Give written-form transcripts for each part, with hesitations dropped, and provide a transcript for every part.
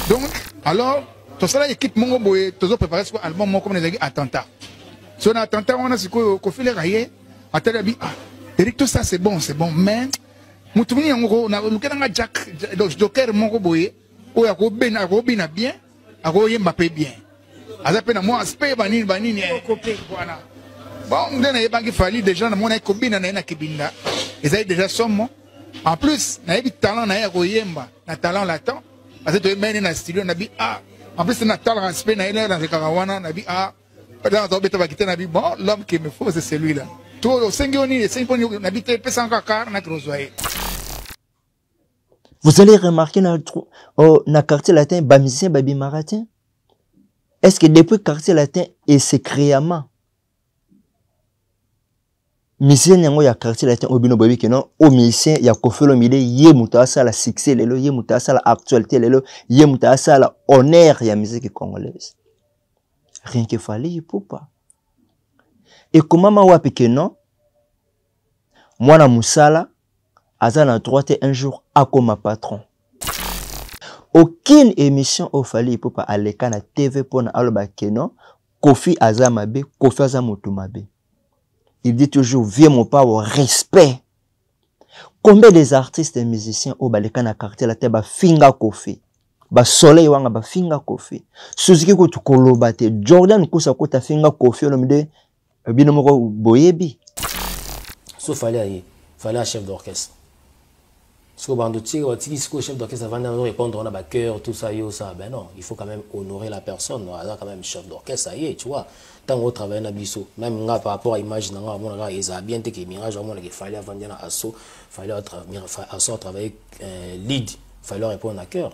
Donc, alors, tout ça, l'équipe Mongo Boye, tout ça préparé sur l'album comme les attentats. Si on a attentat, on a ce qu'on fait les raillés. Attends, Eric, tout ça c'est bon, mais Moutouni, on a le Jack, Joker Mongo Boye, où il y a Robin bien, à Royer Mbappé bien. À la peine, moi, aspect banine, voilà. Bon, on a pas qu'il fallait déjà, mon copine, on a Kibinda. Ils avaient déjà somme. En plus, on a eu talent, on a eu un talent latent. Parce que tu es dans le studio, on a dit, ah, en plus, on a talent, respect, on a eu dans le Karawana, on a dit, ah, bon, l'homme qu'il me faut, c'est celui-là. Tout au 5 ans, on a dit, tu es sans car, on a croisé. Vous allez remarquer dans le quartier latin, Bamisien, Babi Maratin. Est-ce que depuis le quartier latin, et c'est créamment, Misien yango ya quartier latin obino bobi que non au misien ya kofelo mide ye muta sala succès lelo ye muta sala actualité lelo ye muta sala honneur ya musique congolaise. Rien que fallait pour pas. Et comment ma wapi que non moi na musala azana droite un jour à comme patron. Aucune émission au fallait pour pas aller kana TV pour na aloba que non Kofi Azamabe Kofi Azamotumabe. Il dit toujours, viens mon pas au respect. Combien des artistes et musiciens au baleka na quartier la te ba finga Kofi. Ba soleil wanga ba finga Kofi. Suzuki ko tu kolobate. Jordan kusa ko ta finga Kofi on me de bino moko boyebi. Sauf fallait un chef d'orchestre. Parce que bando tire chef d'orchestre avant de répondre on a ba cœur tout ça yo ça ben non, il faut quand même honorer la personne. On a quand même chef d'orchestre ça y est, tu vois. Tant qu'on travaille dans biso même par rapport à l'image dans mon gars ils a bien été que mirage vraiment qu'il fallait avant d'aller à assaut fallait travailler lead fallait répondre à cœur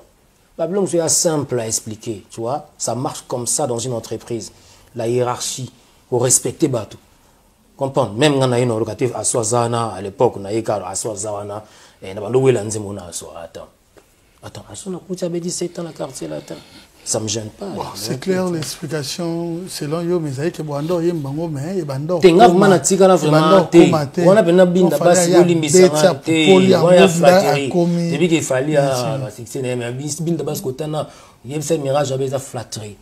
la blonde c'est simple à expliquer tu vois ça marche comme ça dans une entreprise la hiérarchie faut respecter bateau comprendre même quand on a une locative à Swazana à l'époque on a eu car à Swazana et on a loué l'anzimona attends à son coup tu avais 17 ans la quartier latin. Ça me gêne pas. Bon, c'est clair l'explication selon yo mais ça que Bando yembango mais Bando. Tenga mana tika la vraiment te. On a bena binda basi olimbisa te. On a flatterie. Depuis qu'il fallait à 16 mais binda basi kotana yemsa mirage avec la flatterie.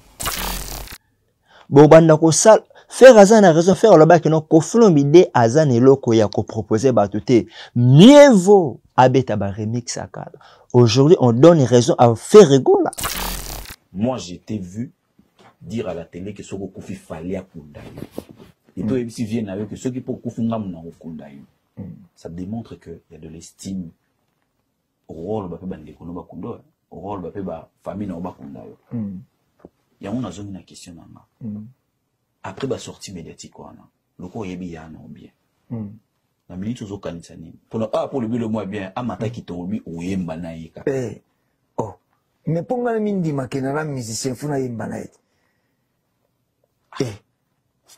Bon banda ko sal faire azan a raison faire là-bas que non koflo mide azan eloko ya ko proposer batuté. Mieux vaut abeta ba remix akala. Aujourd'hui on donne raison à faire rigolo. Moi, j'ai été vu dire à la télé que ce que Kofi fallait à Kundaï. Et toi, si viennent avec que ceux qui pour Kofi Ngam au Kundaï, ça démontre qu'il y a de l'estime au rôle de la au rôle de la famille dans Kundaï. Il y a une zone de question. Après la sortie médiatique, le corps est bien, non bien. La minute aux okanisani. Pour le but le moins bien, à mata qui tombe ou yembanaïka. Mais pour nga mindi makena la musicien funa yemba na ete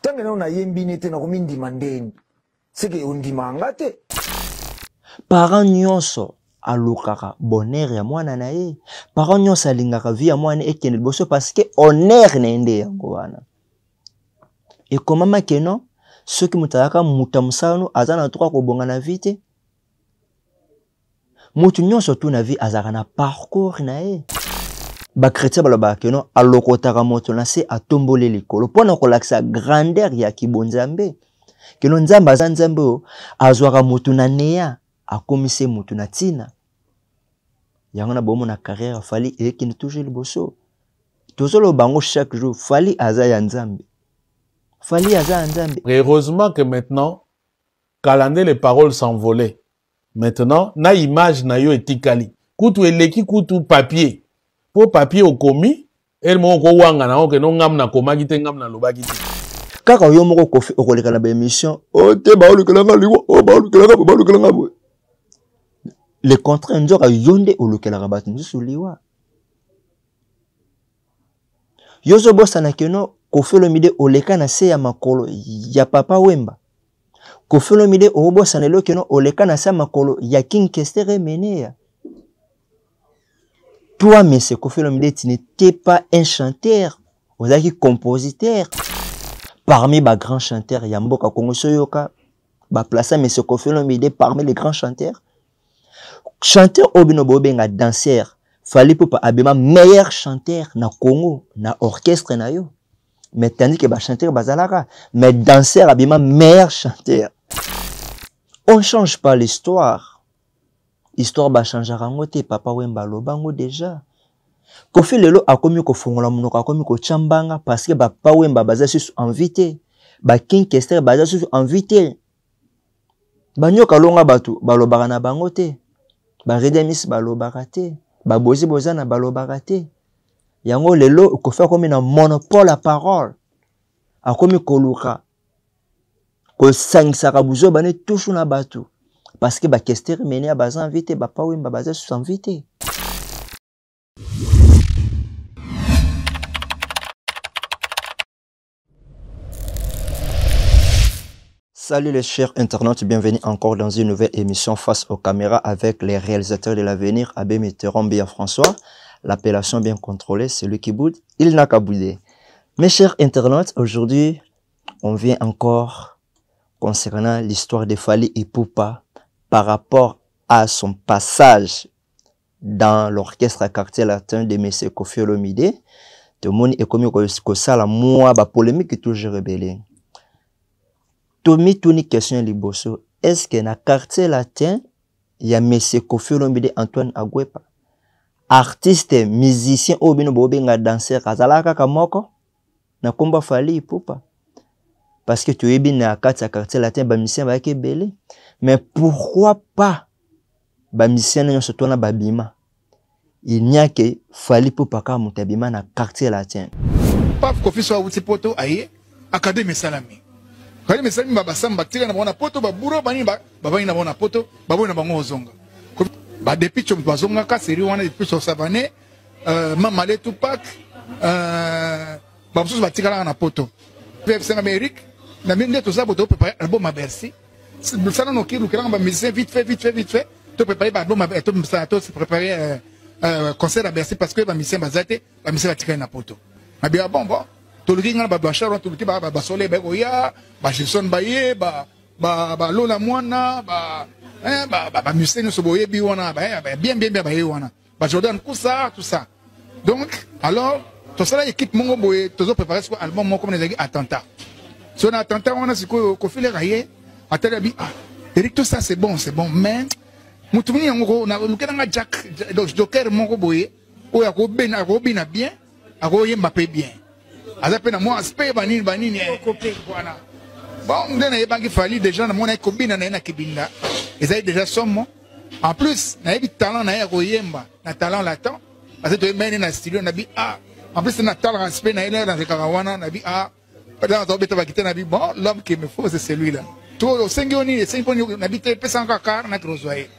tange na una yembi nete na komindi mandeni seke undima ngate parents nyonso alukaka bonheur ya mwana na ye parents nyonso alingaka vie ya mwana ekende liboso parce que honneur na ende yango wana et comment makeno soki mutalaka mutamusano azana droit ko bonga na vie te mutu nyonso tu na vie azaka na parcours na ye ba chrétien baloba ke no alokotaka moto na se atombole likolo pona ko lakisa grandeur ya kibonzambe ke no nzamba azanzambe azwaka mutu na neya akomise mutu na tina yango na bomo na carrière fali et qui ne toujours liboso tozolo bango chaque jour fali aza ya nzambe fali aza ya nzambe. Heureusement que maintenant calendrier les paroles s'envolaient. Maintenant, na image na yo etikali. Kutu eleki kutu papier. Pour papier au commis, el mo ko wanga na oke no ngam na komaki te ngam na lobaki te. Kaka yo moko Kofi okoleka na ba émission, o te ba olukelanga liwo, o ba olukelanga bo. Le contraire nzoka yonde olukelanga bat nzusu liwa. Yozo bossa na keno Kofi Olomide oleka na se ya makolo ya Papa Wemba. Kofi Olomide obossa na lelo keno oleka na se ya makolo ya King Kestere Menea. Toi, monsieur Kofi Olomide, tu n'étais pas un chanteur, vous êtes compositeur. Parmi les grands chanteurs, Yamboka Kongo Soyoka, placé monsieur Kofi Olomide parmi les grands chanteurs. Chanteur Obino Bobenga danseur, Fally Ipupa abima meilleur chanteur na Congo na orchestre na yo. Mais tandis que ba chanteur bazalaka, mais danseur abima meilleur chanteur. On change pas l'histoire. Histoire ba changer rango te papa Wemba lobango déjà. Kofi lelo akomi ko fungola munoko akomi ko chambanga parce que papa Wemba baza su invité. Ba King Kester baza su invité. Banyoka longa batu balobaka na bango te. Ba Redemis balobaka te. Ba Bozi Bozana balobaka te. Yango lelo ko fa comme un monopole à parole. A comme koluka. Ko sangsaka buzo bane touche na batu. Parce que ba Kester mené a baza invité ba pa Wemba baza su invité. Salut les chers internautes, bienvenue encore dans une nouvelle émission face aux caméras avec les réalisateurs de l'avenir, Abbé Mitterrand, bien François. L'appellation bien contrôlée, celui qui boude, il n'a qu'à bouder. Mes chers internautes, aujourd'hui, on vient encore concernant l'histoire de Fally Ipupa par rapport à son passage dans l'orchestre quartier latin de M. Koffi Olomide. Tout le monde est comme ça, la moi, la polémique est toujours rebelle. Tomi Tuni question liboso. Est-ce que na quartier latin, il y a M. Koffi Olomide Antoine Agwepa? Artiste, musicien, obino bobenga danseur, kazalaka kamoko? Na komba Fally Ipupa? Parce que tu es bien na quartier latin, ba musicien ba belé. Mais pourquoi pas ba musicien na surtout na babima? Il n'y a que Fally Ipupa ka mutabima na quartier latin. Paf Koffi so wuti poto aye, Académie Salami. Quand les salami babasamba tira na bona poto ba buro bani ba bani na bona poto ba bona bango ozonga ba depuis chom bazonga ka série wana depuis so savane mama le Tupac ba msusu ba tikala na poto pep senga Amérique na minde to za boto préparer album à Bercy ça non ki lukela ba musicien vite fait to préparer ba album à to ça to se préparer concert à Bercy parce que ba musicien bazate ba musicien ba tikala na poto ma bien bon tout le monde ba Sharon tout le monde ba Soleil ba Goya ba Gilson Baye ba Lola Mwana ba musicien so boye bi wana bien ba wana ba Jordan Kousa tout ça. Donc alors tout ça l'équipe mongo boye toujours préparer ce album mon comme les attentats. Sur un attentat on a ce ko file rayer atala bi Eric tout ça c'est bon mais mutumini yango na lukena Jack Joker mongo boye o ya ko bina bien ako yemba pe bien. Azapena moi aspect banini copé voilà. Bon ndena yebangi Fally déjà na mona kombina na kibinda. Ezali déjà somme. En plus, na yebi talent na ya koyemba, na talent latent. Parce que tu mène na studio na bi en plus na talent aspect na ile dans le karawana na bi dans to beta bakita na bi bon l'homme qui me faut c'est celui-là. Tout au sengioni et sengioni na bi te pesa encore car na grosoyer.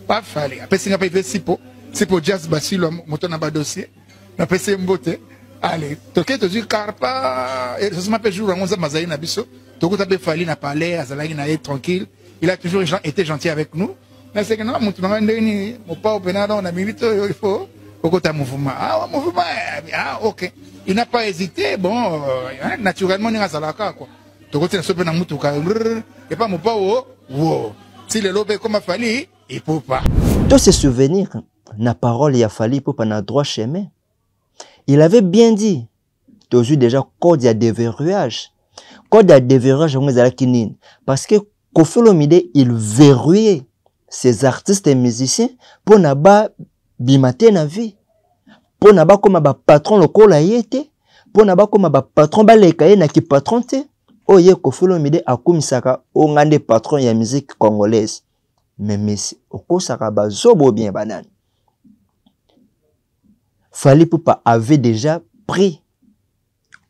Pas Fally. Après singa pa sipo jazz basilo moto na ba dossier. Na pesa mbote. Allez, toke to dire carpa et ça m'appelle jour on mazaï na biso toko tape Fally na palais azalaki na être tranquille, il a toujours été gentil avec nous mais c'est que non mutu na ndeni mo pa opena on a milito il faut okota mouvement OK, il n'a pas hésité bon naturellement ni azalaka quoi toko tena sope na mutu ka et pas mo pa wo si le lobe comme Fally il peut pas tous ces souvenirs na parole ya Fally Ipupa na droit chemin. Il avait bien dit, tu as vu déjà code de déverrouillage. Code de déverrouillage, parce que Koffi Olomide, il verrouillait ses artistes et musiciens pour n'aba bimater na vie. Pour n'aba comme ba patron le kola yete, pour n'aba comme ba patron ba lekaye na ki patron te. Oye Koffi Olomide akumisaka o ngande patron ya musique congolaise. Mais okosaka ba zobo bien banane. Fally Ipupa avait déjà pris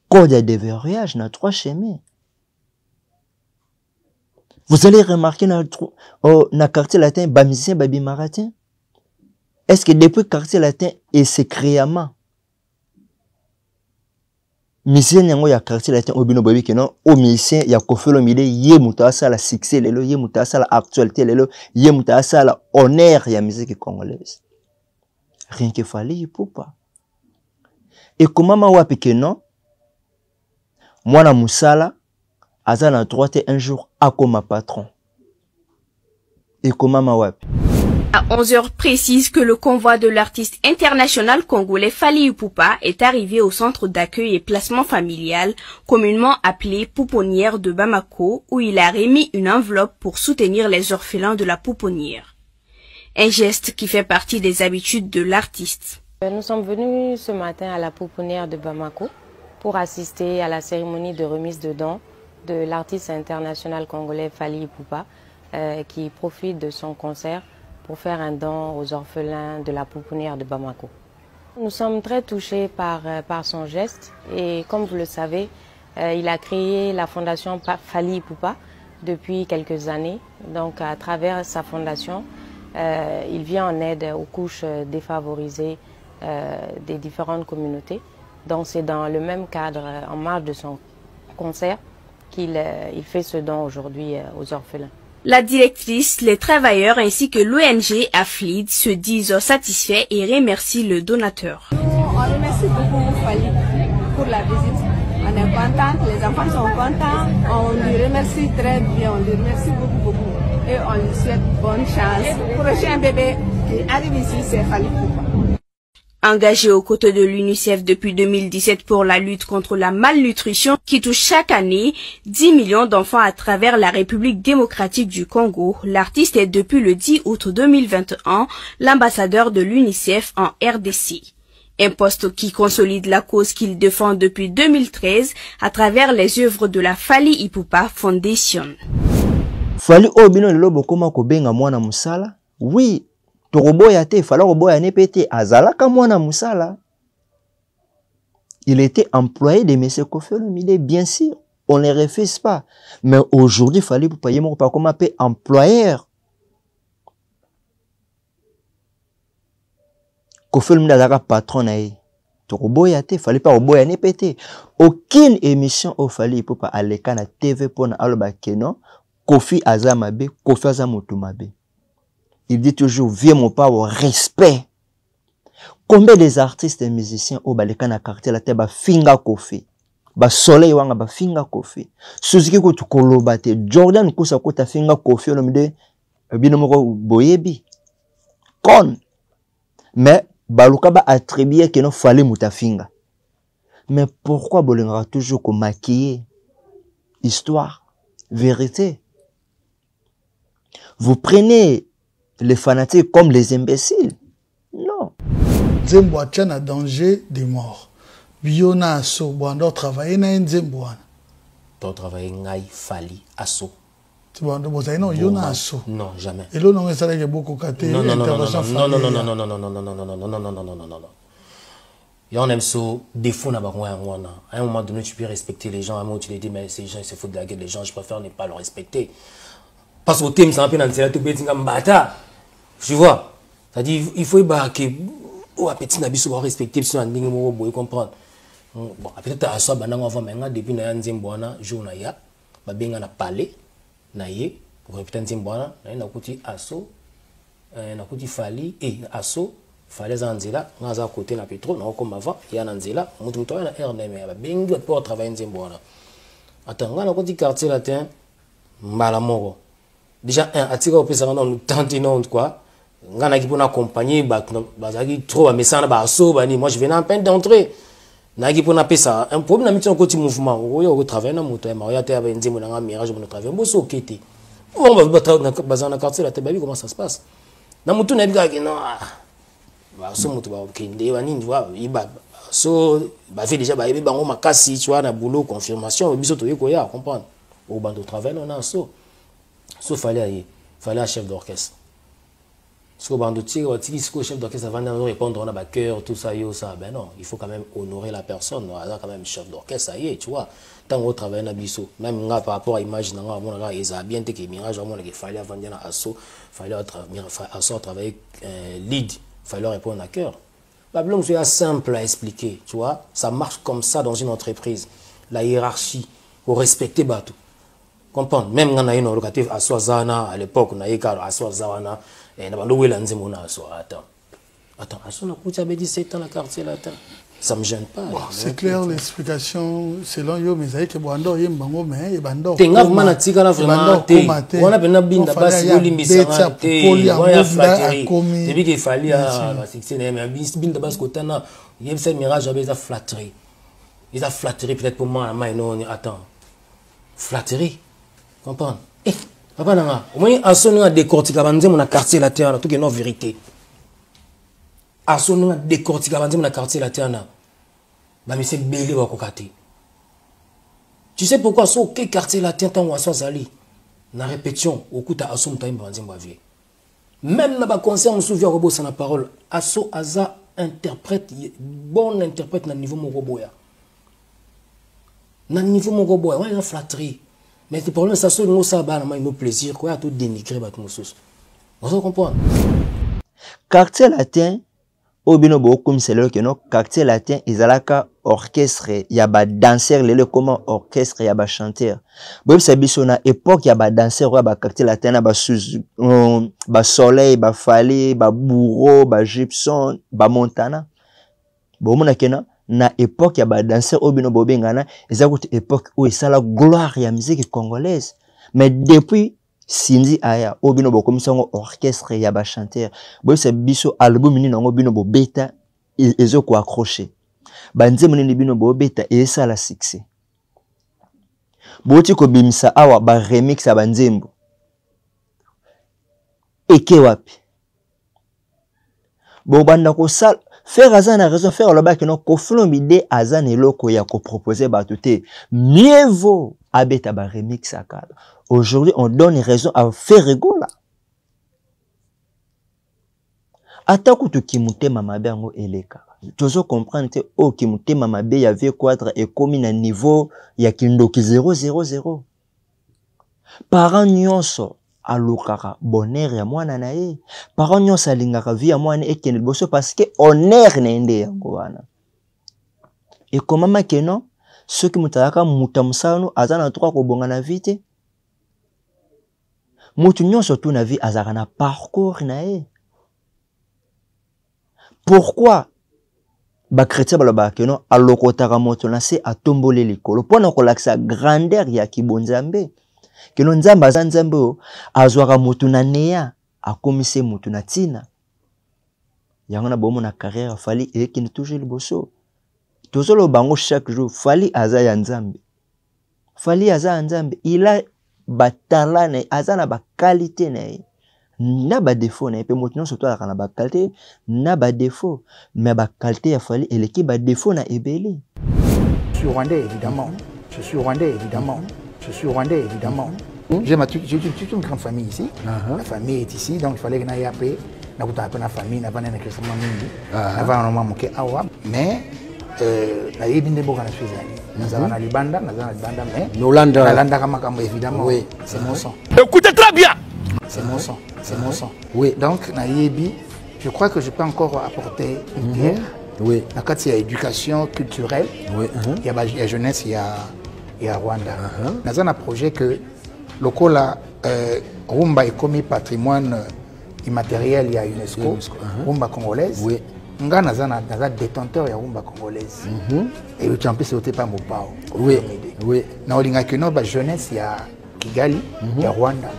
code de déverrouillage dans 3 chemins. Vous allez remarquer dans le quartier latin, ba musicien babi maratin. Est-ce que depuis le quartier latin et secrètement, musicien yango ya quartier latin obino babi que non, au musicien ya Koffi Olomide ye muta sala succès lelo, ye muta sala actualité lelo, ye muta sala honneur ya musique congolaise. Rien que Fally Ipupa. Et comment ma wapi que non? Moi na musala, aza na droite un jour à comme patron. Et comment ma wapi? À 11h précise que le convoi de l'artiste international congolais Fally Ipupa est arrivé au centre d'accueil et placement familial, communément appelé Pouponnière de Bamako, où il a remis une enveloppe pour soutenir les orphelins de la pouponnière. Un geste qui fait partie des habitudes de l'artiste. Nous sommes venus ce matin à la pouponnière de Bamako pour assister à la cérémonie de remise de dons de l'artiste international congolais Fally Ipupa, qui profite de son concert pour faire un don aux orphelins de la pouponnière de Bamako. Nous sommes très touchés par son geste et comme vous le savez, il a créé la fondation Fally Ipupa depuis quelques années. Donc à travers sa fondation, il vient en aide aux couches défavorisées des différentes communautés. Donc c'est dans le même cadre, en marge de son concert, qu'il fait ce don aujourd'hui aux orphelins. La directrice, les travailleurs ainsi que l'ONG AFLID se disent satisfaits et remercient le donateur. Nous, on remercie beaucoup Fally pour la visite. On est contents, les enfants sont contents, on lui remercie très bien, on lui remercie beaucoup. Et on lui souhaite bonne chance. Prochain bébé qui arrive ici, c'est Fally Ipupa. Engagé aux côtés de l'UNICEF depuis 2017 pour la lutte contre la malnutrition qui touche chaque année 10 millions d'enfants à travers la République démocratique du Congo, l'artiste est depuis le 10 août 2021 l'ambassadeur de l'UNICEF en RDC. Un poste qui consolide la cause qu'il défend depuis 2013 à travers les œuvres de la Fally Ipupa Foundation. Fally obino lelo bokoma kobenga mwana musala? Oui. Toroboya te, fala roboya nepete, azalaka mwana musala. Il était employé de M. Kofi Olomide, bien sûr. On ne les refuse pas. Mais aujourd'hui, Fally Ipupa yemo pas comme appelé employeur. Kofi Olomide azalaka patron na ye. Toroboya te, Fally pas roboya nepete. Aucune émission au Fally Ipupa aleka na TV pona aloba keno, Kofi azamabe, Kofi azamotumabe. Il dit toujours, viens mon pas au respect. Combien des artistes et musiciens au baleka na quartier la teba finga Kofi. Ba soleil wanga ba finga Kofi. Suzuki ko tukoloba te. Jordan kusa ko ta finga Kofi Olomide binomoko boyebi. Kon. Mais baluka ba attribuer que non fallait muta finga. Mais pourquoi bolenga toujours ko maquiller histoire, vérité? Vous prenez les fanatiques comme les imbéciles. Non. Nzembo atien na danger de mort. Biona asso, boando travailler na nzembo wana. To travailler ngai Fally asso. Tu boando bozaina no yona asso. Non, jamais. Et là non ça que beaucoup katé intervention non. Et on aime ça défaut na bango wana. À un moment donné tu peux respecter les gens, à un moment tu les dis mais ces gens ils se foutent de la gueule des gens, je préfère ne pas le respecter. Parce que thème ça un peu dans c'est tout petit ngambata. Tu vois, c'est-à-dire il faut que au petit nabiso va respecter si on dingue mo boy comprendre. Bon, peut-être à ça bananga avant mais depuis na nzembo wana jour ya ba benga na parler na ye pour répéter nzembo wana na kuti asso na kuti Fally et asso Fally za nzela ngaza côté na pétrole na comme avant ya na nzela mutu mutu na RNM ba benga pour travailler nzembo wana. Attends, na kuti quartier latin mbala moko. Déjà un attika opesa na nous tenter non quoi. Ngana ki pona accompagner bazaki trop amesana ba asso bani moi je venais en peine d'entrer. Na ki pona pesa un problème na miton côté mouvement au travail na moto ma ya te ba nzembo na mirage mon travail boso kete. On va bazana quartier la tebabi comment ça se passe. Na moto na bika ki non ba asso moto ba kende bani tu vois iba so ba fait déjà ba yebe bango makasi tu vois na boulot confirmation biso to yeko ya comprendre. Au bando travail on a asso. So Fally un chef d'orchestre. Parce que bando tire o tiki siko chef d'orchestre avant de répondre on a ba cœur tout ça yo ça ben non, il faut quand même honorer la personne, on a quand même chef d'orchestre ça y est, tu vois. Tant on travaille na biso, même nga par rapport à image na nga mon nga eza bien te que mirage mon que Fally avant de na asso, Fally asso travailler lead, Fally répondre à cœur. La blonde c'est simple à expliquer, tu vois, ça marche comme ça dans une entreprise. La hiérarchie, faut respecter bateau. Comprendre même quand on a une locative à Swazana à l'époque on a eu à Swazana et on a loué la nzembo na so attends à son coup tu avais 17 ans la quartier là attends Ça me gêne pas. Bon, c'est clair l'explication selon yo mais ça que Bwando yembango mais Bando. Tenga mana tika la vraiment te. On a pena binda basi olimbisa te. On a flatterie. Depuis qu'il fallait à succès mais binda basi kotana, il y a ce mirage avec la flatterie. Ils a flatterie peut-être pour moi mais non attends. Flatterie. Comprends? Eh, papa nanga, au moins assono a décortiquer banze mon quartier la terre tout que non vérité. Assono a décortiquer banze mon quartier la terre na. Ba monsieur belé wa kokati. Tu sais pourquoi so quel quartier la terre tant waso zali. Na répétition au coup ta assomo ta banze mba vie. Même na ba concert on souvient robot sans la parole. Asso aza interprète bon interprète na niveau mon robot ya. Na niveau mon robot, ouais, la flatterie. Mais le problème, c'est que nous avons plaisir, quoi, tout dénigrer, vous comprenez? Quartier latin, au binobo, comme c'est là que nos quartier latin, ils ont la orchestre, il y a des danseurs, les comment orchestre, il y a des chanteurs. Bon, c'est bien, à époque, il y a des danseurs, il y a des quartier latin, il y a des soleil, des fallé, des bourreau, des gypsum, des montana. Bon, on a na époque ya ba danseur obino bobengana ezakuti époque où ça la gloire ya musique congolaise mais depuis Sinzi aya obino bokomisa ngo orchestre ya ba chanteur bo se biso album ni ngo bino bobeta ezo ko accrocher banze munini bino bobeta et ça la succès boti ko bimisa awa ba remix ya banzembo eke wapi bo banda ko sal faire azan a raison faire le bac non koflo mide azan eloko ya ko proposer batuté mieux vaut abeta ba remix akala. Aujourd'hui on donne raison à faire rigola ataku to kimute mama bango eleka tozo comprendre te o kimute mama be ya V4 et comme na niveau ya kindoki 000 parents nyonso alukaka bonheur ya mwana na ye parents nyonso alingaka vie ya mwana ekende liboso parce que honneur na ende yango wana et comment makeno soki mutalaka mutamusano azana droit ko bonga na vie te mutu nyonso tu na vie azaka na parcours na ye. Pourquoi ba chrétien baloba keno alokotaka moto na se atombole likolo pona ko laksa grandeur ya kibonzambe keno nzamba za nzambe azwaka mutu na neya akomise mutu na tina yango na bomo na carrière fali ekini toujours liboso tozolo bango chaque jour fali aza ya nzambe fali aza ya nzambe ila batala na azana ba qualité na na ba défaut na pe mutu non surtout na ba qualité na ba défaut mais ba qualité ya fali eleki ba défaut na ebeli. Je suis rwandais évidemment. Je suis rwandais évidemment. Je suis rwandais évidemment. J'ai une grande famille ici. La famille est ici, donc il fallait que j'aille appeler. Na kuta na famille na bana na kesama mingi. Na bana na muke awa mais na yebinde boka na Suisse. Nazala na libanda, mais Nolanda. Nolanda kama kama évidemment. Oui, c'est mon sang. Écoutez très bien. C'est mon sang, c'est mon sang. Oui, donc na yebi, je crois que je peux encore apporter une pierre. Oui. Dans le cadre de l'éducation culturelle, il y a la jeunesse, il y a Rwanda. Nous avons un projet que le Kola Rumba est commis patrimoine immatériel, il y a UNESCO, Rumba congolaise. Oui. Nous avons un détenteur de Rumba congolaise. Et le champion sauté par Mopao. Oui. Oui. Nous avons la jeunesse, il y a Kigali, il y a Rwanda.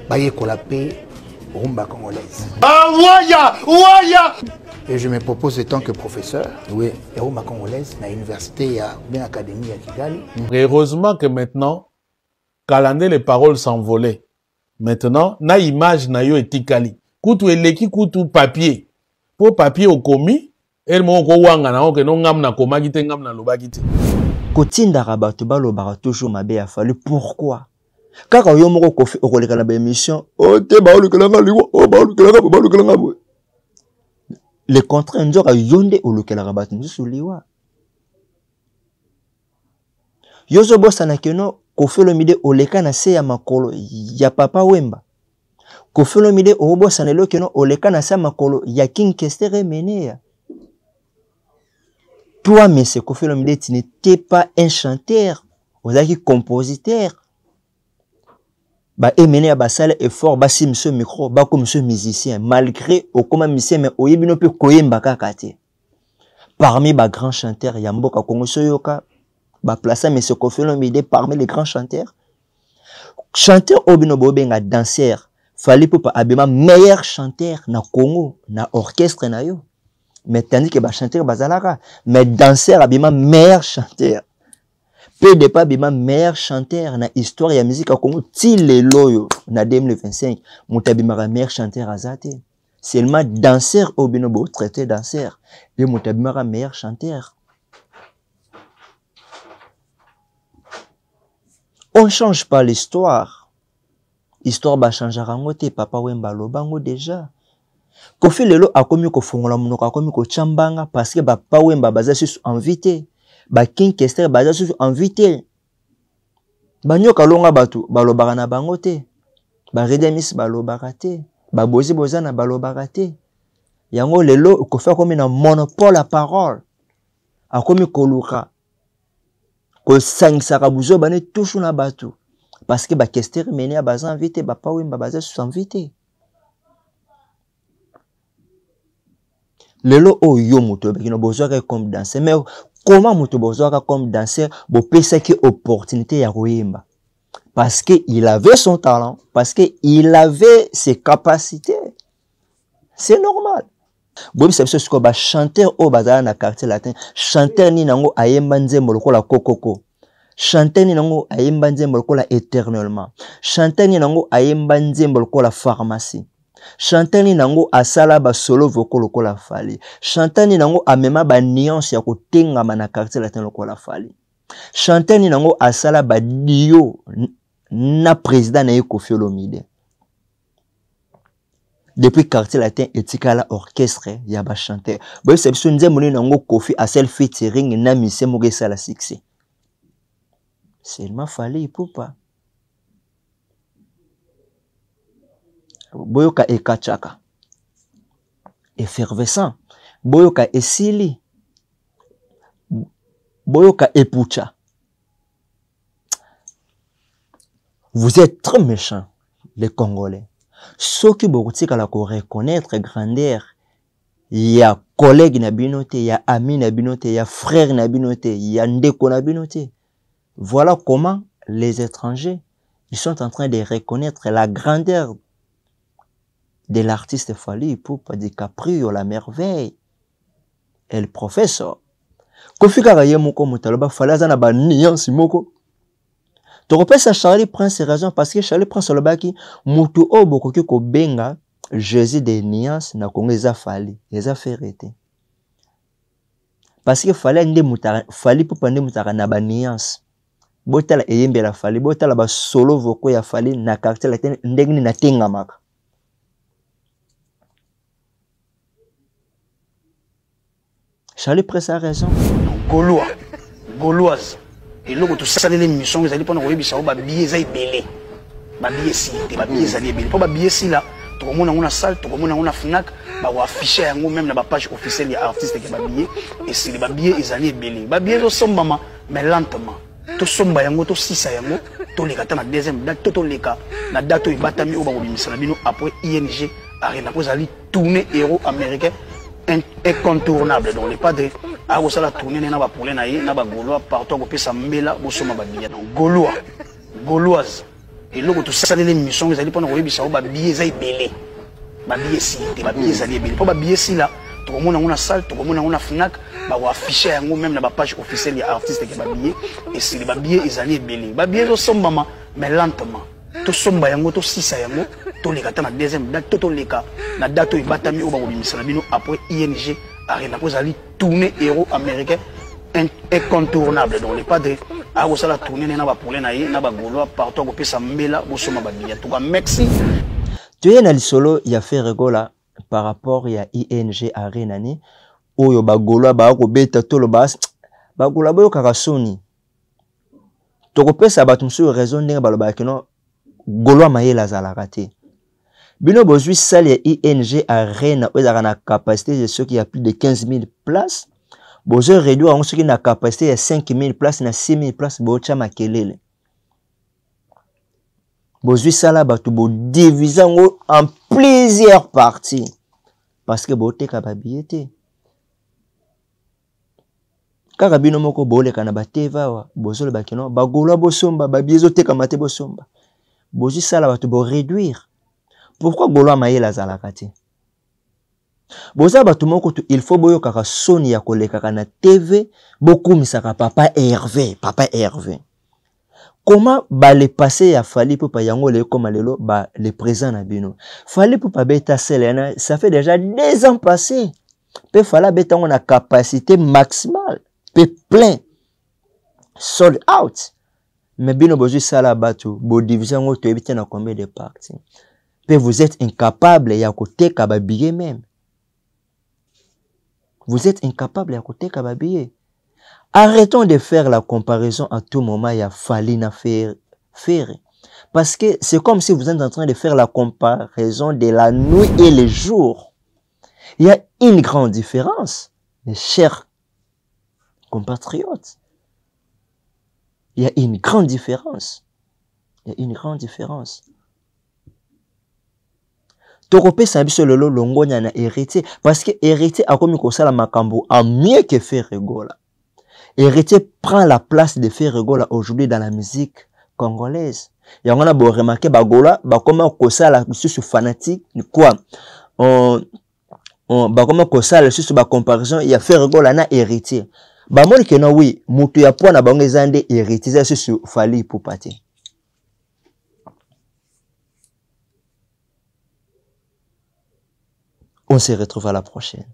Il y a la paix Rumba congolaise. Ah, Waya! Et je me propose en tant que professeur, oui, et Rumba congolaise, à l'université, il y a une académie à Kigali. Heureusement que maintenant, Kalandé, les paroles s'envolaient. Maintenant, na image na yo etikali. Kutu eleki kutu papier. Pour papier au commis, el mo ko wanga na oke no ngam na komaki te ngam na lobaki te. Kotinda rabatu balobara toujours mabe ya fallu. Pourquoi? Kaka yo moko kofi okoleka na ba émission, o te ba olukelanga liwo, o ba olukelanga bo. Le contraire nzoka yonde olukela rabatu nzusu liwa. Yozo bosa na keno kofelo mide oleka na se ya makolo ya papa Wemba. Kofelo mide obosa na lo keno oleka na se ya makolo ya King Kestere Menea. Toi monsieur Kofelo mide tu n'étais pas un chanteur, ozaki compositeur. Ba emene ba sale effort ba si monsieur micro ba comme monsieur musicien malgré au comme musicien mais oyebino pe koyemba kaka te parmi les grands chanteurs, Yamboka Kongo Soyoka, placer M. Kofi Olomide parmi les grands chanteurs. Chanteur Obino Bobenga danseur, fallait pour abima meilleur chanteur na Congo, na orchestre na yo. Mais tandis que ba chanteur bazalaka, mais danseur abima meilleur chanteur. Peu de pas abima meilleur chanteur na histoire ya musique à Congo ti le loyo na 2025, mutabima meilleur chanteur azate. Seulement danseur Obino Bo traité danseur et mutabima meilleur chanteur. On ne change pas l'histoire. L'histoire va changer rangote, papa Wemba Lobango déjà. Kofi Lelo a commis ko fongola munoko a commis ko chambanga parce que papa Wemba baza sur invité. Ba King Kester baza sur invité. Ba nyoka longa batu balobaka na bango te. Ba Redemis balobaka te. Ba Bozi Bozana balobaka te. Yango lelo Kofi a commis na monopole à parole. A commis ko luka. Ko sangisaka buzo bane toujours na batu parce que ba Kester mené a baza invité ba pa Wemba baza sur invité. Lelo o yo moto bekino bozwaka comme danseur mais comment moto bozwaka comme danseur bo pesa ki opportunité ya koyemba parce que il avait son talent, parce que il avait ses capacités. C'est normal. Bobi sabso sko ba chanteur o bazala na quartier latin, chanteur ni nango ayemba nzembo lokola kokoko. Chanteur ni nango ayemba nzembo lokola éternellement. Chanteur ni nango ayemba nzembo lokola pharmacie. Chanteur ni nango asala ba solo vocal lokola fali. Chanteur ni nango amema ba nuance ya kotengama na quartier latin lokola fali. Chanteur ni nango asala ba dio na président na Kofi Olomide. Depuis quartier latin etikala orchestre ya ba chanteur. Boy c'est biso nzembo ni nango Kofi a self featuring na mise mogesa la succès. Seulement fallait poupa. Boyoka ekachaka. Effervescent. Boyoka esili. Boyoka epucha. Vous êtes très méchants, les Congolais. Ceux qui beaucoup la reconnaître grandeur, il y a collègues na binote, il y a amis na binote, il y a frères na binote, il y a ndeko na binote. Voilà comment les étrangers, ils sont en train de reconnaître la grandeur de l'artiste Fally Ipupa DiCaprio, la merveille, et le professeur. Kofi Karaye moko mutaloba falaza na ba nuance moko. Toropesa Charlie prend ses raisons parce que Charlie prend le baki mutu o bokoki ko benga Jésus des nuances na Congo eza Fally, eza ferrete. Parce que Fally nde mutara Fally Ipupa nde mutara na ba nuance. Botala eyembe la Fally, botala ba solo voko ya Fally na quartier latin ndengni na tengamaka. Charlie prend sa raison. Gauloise. Et là, tout ça, les missions, ils allaient prendre au Bissa, ba billet zay belé. Ba billet si, ba billet zali belé. Pas ba billet si là, tout le monde a une salle, tout le monde a une Fnac, ba ou afficher yango même na ba page officielle ya artiste qui ba billet et si les ba billet ils allaient belé. Ba billet to somba maman, mais lentement. To somba yango to sisa yango, to les gata na deuxième date to les cas. Na date to ibatami o ba bimisa na bino après ING arena ko zali tourner héros américain incontournable donc les padres a aussi la tournée na ba poulet na ye na ba gaulois partout ko pesa mbela bo soma ba billet donc gauloise et là tout ça les missions ils allaient prendre au Bissa ba billet zay belé ba billet si ba billet zali belé pas ba billet si là tout le monde a une salle tout le monde a une Fnac ba ou afficher yango même na ba page officielle ya artiste qui ba billet et si les ba billet ils allaient belé ba billet to somba maman mais lentement to somba yango to sisa yango to les gata na deuxième date to les cas na date to ibatami o ba bimisa na bino après ING arena ko zali tourner héros américain incontournable donc les padres a aussi la tournée na ba poulet na ye na ba gaulois partout ko pesa mbela bo soma ba billet to ka merci. Tu es na lisolo ya fait regola par rapport ya ING arena ni oyo ba gaulois ba ko beta to lo bas ba gaulois boyo kaka soni to ko pesa ba tumso raison ndenge ba lo ba kino gaulois mayela zalaka te. Bino bozui salle ya ING arena oyo na capacité de ceux qui a plus de 15 000 places. Bozo réduire en ceux qui na capacité de 5 000 places na 6 000 places bocha makelele. Bozui sala batu bo diviser en plusieurs parties parce que bote ka ba billet. kaka bino moko boleka na bateva wa bozolo bakino bagolo bosomba babiezo teka mate bosomba bozi sala batu bo réduire. Pourquoi golo mayela zalaka te? Boza batu moko il faut boyo kaka soni ya koleka na TV bokumisaka papa Hervé. Comment le passé ya Fally Ipupa yango le comme lelo ba le présent na bino. Fally Ipupa beta selena, ça fait déjà 2 ans passés. Pe Fally beta on a capacité maximale, pe plein. Sold out. Mais bino bozu sala batu, bo division ngo to ebite na combien de parties. Pe vous êtes incapable ya koteka ba billet même. Vous êtes incapable à côté Kababiye. Arrêtons de faire la comparaison à tout moment. Il y a Fally na faire. Parce que c'est comme si vous êtes en train de faire la comparaison de la nuit et le jour. Il y a une grande différence, mes chers compatriotes. Il y a une grande différence. Il y a une grande différence. Torope sabiso lolo longo na héritier parce que héritier a commis kosala makambo a mieux que Ferregola. Héritier prend la place de Ferregola aujourd'hui dans la musique congolaise. Et on a beau remarquer bagola ba comment kosala sur fanatique quoi on ba comment kosala sur ba comparaison il y a Ferregola na héritier. Ba moni que non oui mutu ya pona bango ezande héritier sur Fally Ipupa te. On se retrouve à la prochaine.